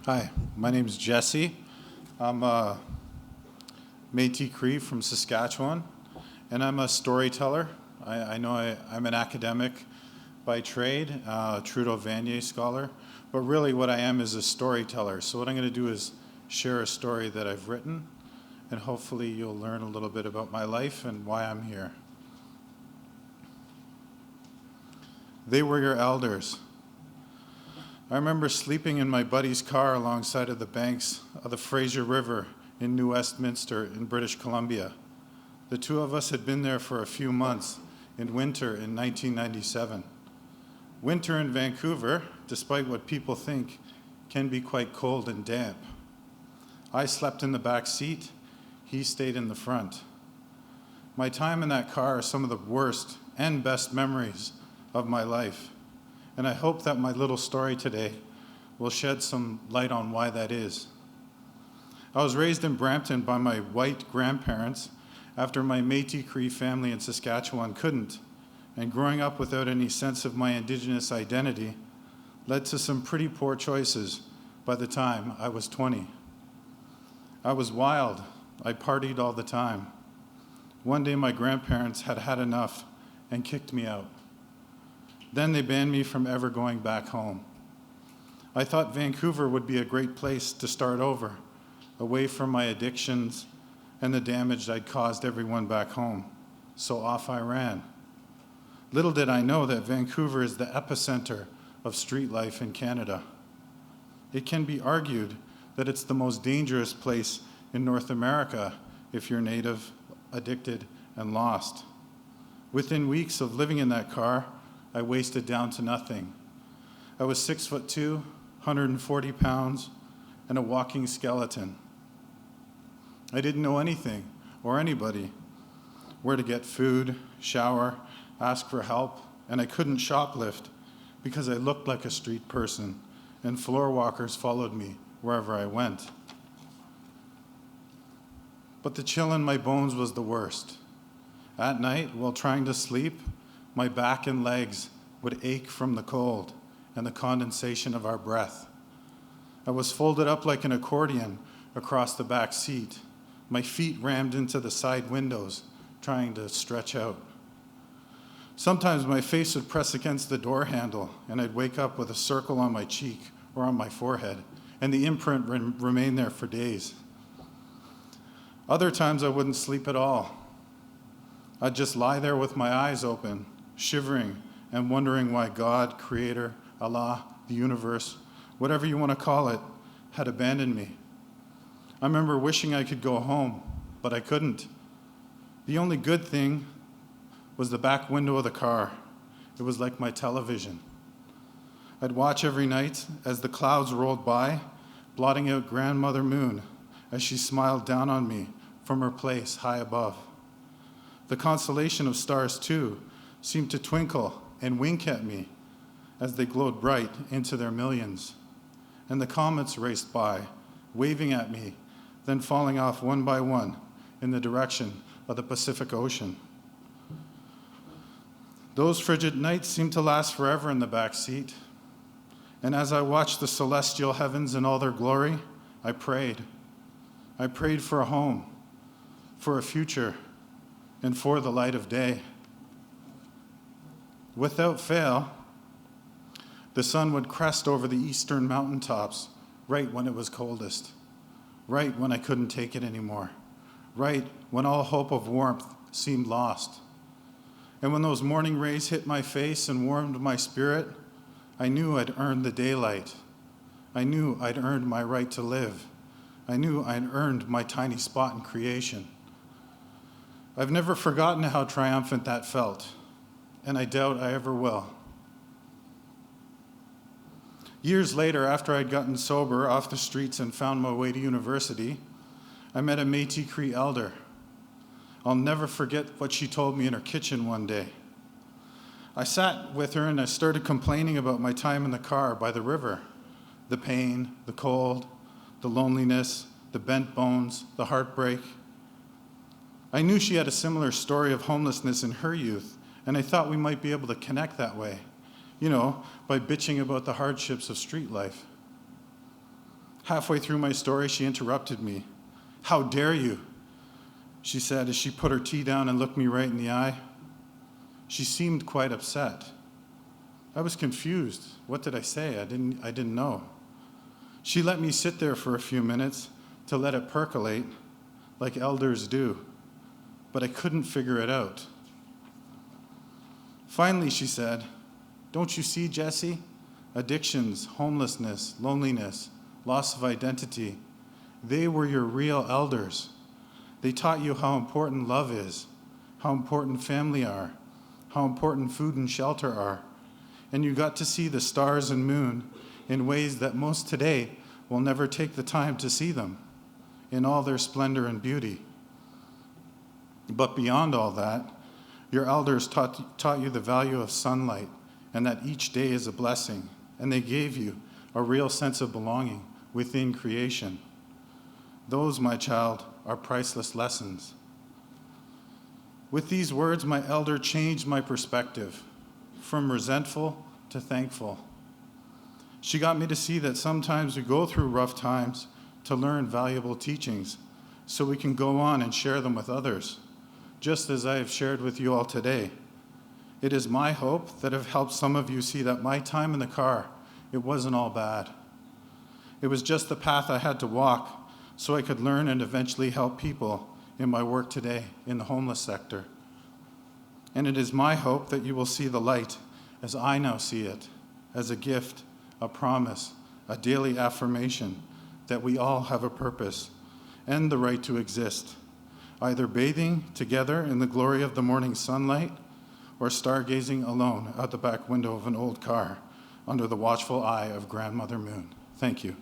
Hi, my name is Jesse. I'm Métis-Cree from Saskatchewan, and I'm a storyteller. I'm an academic by trade, Trudeau Vanier scholar, but really what I am is a storyteller. So what I'm going to do is share a story that I've written, and hopefully you'll learn a little bit about my life and why I'm here. They were your elders. I remember sleeping in my buddy's car alongside of the banks of the Fraser River in New Westminster in British Columbia. The two of us had been there for a few months in winter in 1997. Winter in Vancouver, despite what people think, can be quite cold and damp. I slept in the back seat, he stayed in the front. My time in that car are some of the worst and best memories of my life. And I hope that my little story today will shed some light on why that is. I was raised in Brampton by my white grandparents after my Métis-Cree family in Saskatchewan couldn't, and growing up without any sense of my Indigenous identity led to some pretty poor choices by the time I was 20. I was wild. I partied all the time. One day my grandparents had had enough and kicked me out. Then they banned me from ever going back home. I thought Vancouver would be a great place to start over, away from my addictions and the damage I'd caused everyone back home. So off I ran. Little did I know that Vancouver is the epicenter of street life in Canada. It can be argued that it's the most dangerous place in North America if you're Native, addicted, and lost. Within weeks of living in that car, I wasted down to nothing. I was 6'2", 140 pounds, and a walking skeleton. I didn't know anything or anybody, where to get food, shower, ask for help, and I couldn't shoplift because I looked like a street person, and floor walkers followed me wherever I went. But the chill in my bones was the worst. At night, while trying to sleep, my back and legs would ache from the cold and the condensation of our breath. I was folded up like an accordion across the back seat, my feet rammed into the side windows, trying to stretch out. Sometimes my face would press against the door handle, and I'd wake up with a circle on my cheek or on my forehead, and the imprint remained there for days. Other times I wouldn't sleep at all. I'd just lie there with my eyes open, shivering and wondering why God, Creator, Allah, the universe, whatever you want to call it, had abandoned me. I remember wishing I could go home, but I couldn't. The only good thing was the back window of the car. It was like my television. I'd watch every night as the clouds rolled by, blotting out Grandmother Moon as she smiled down on me from her place high above. The constellation of stars, too, seemed to twinkle and wink at me as they glowed bright into their millions. And the comets raced by, waving at me, then falling off one by one in the direction of the Pacific Ocean. Those frigid nights seemed to last forever in the back seat. And as I watched the celestial heavens in all their glory, I prayed. I prayed for a home, for a future, and for the light of day. Without fail, the sun would crest over the eastern mountaintops right when it was coldest, right when I couldn't take it anymore, right when all hope of warmth seemed lost. And when those morning rays hit my face and warmed my spirit, I knew I'd earned the daylight. I knew I'd earned my right to live. I knew I'd earned my tiny spot in creation. I've never forgotten how triumphant that felt, and I doubt I ever will. Years later, after I'd gotten sober off the streets and found my way to university, I met a Métis-Cree elder. I'll never forget what she told me in her kitchen one day. I sat with her and I started complaining about my time in the car by the river, the pain, the cold, the loneliness, the bent bones, the heartbreak. I knew she had a similar story of homelessness in her youth, and I thought we might be able to connect that way, by bitching about the hardships of street life. Halfway through my story, she interrupted me. "How dare you?" she said as she put her tea down and looked me right in the eye. She seemed quite upset. I was confused. What did I say? I didn't know. She let me sit there for a few minutes to let it percolate, like elders do, but I couldn't figure it out. Finally, she said, "Don't you see, Jesse? Addictions, homelessness, loneliness, loss of identity, they were your real elders. They taught you how important love is, how important family are, how important food and shelter are, and you got to see the stars and moon in ways that most today will never take the time to see them, in all their splendor and beauty. But beyond all that, your elders taught you the value of sunlight and that each day is a blessing, and they gave you a real sense of belonging within creation. Those, my child, are priceless lessons." With these words, my elder changed my perspective from resentful to thankful. She got me to see that sometimes we go through rough times to learn valuable teachings so we can go on and share them with others, just as I have shared with you all today. It is my hope that I've helped some of you see that my time in the car, it wasn't all bad. It was just the path I had to walk so I could learn and eventually help people in my work today in the homeless sector. And it is my hope that you will see the light as I now see it, as a gift, a promise, a daily affirmation that we all have a purpose and the right to exist, either bathing together in the glory of the morning sunlight or stargazing alone out the back window of an old car under the watchful eye of Grandmother Moon. Thank you.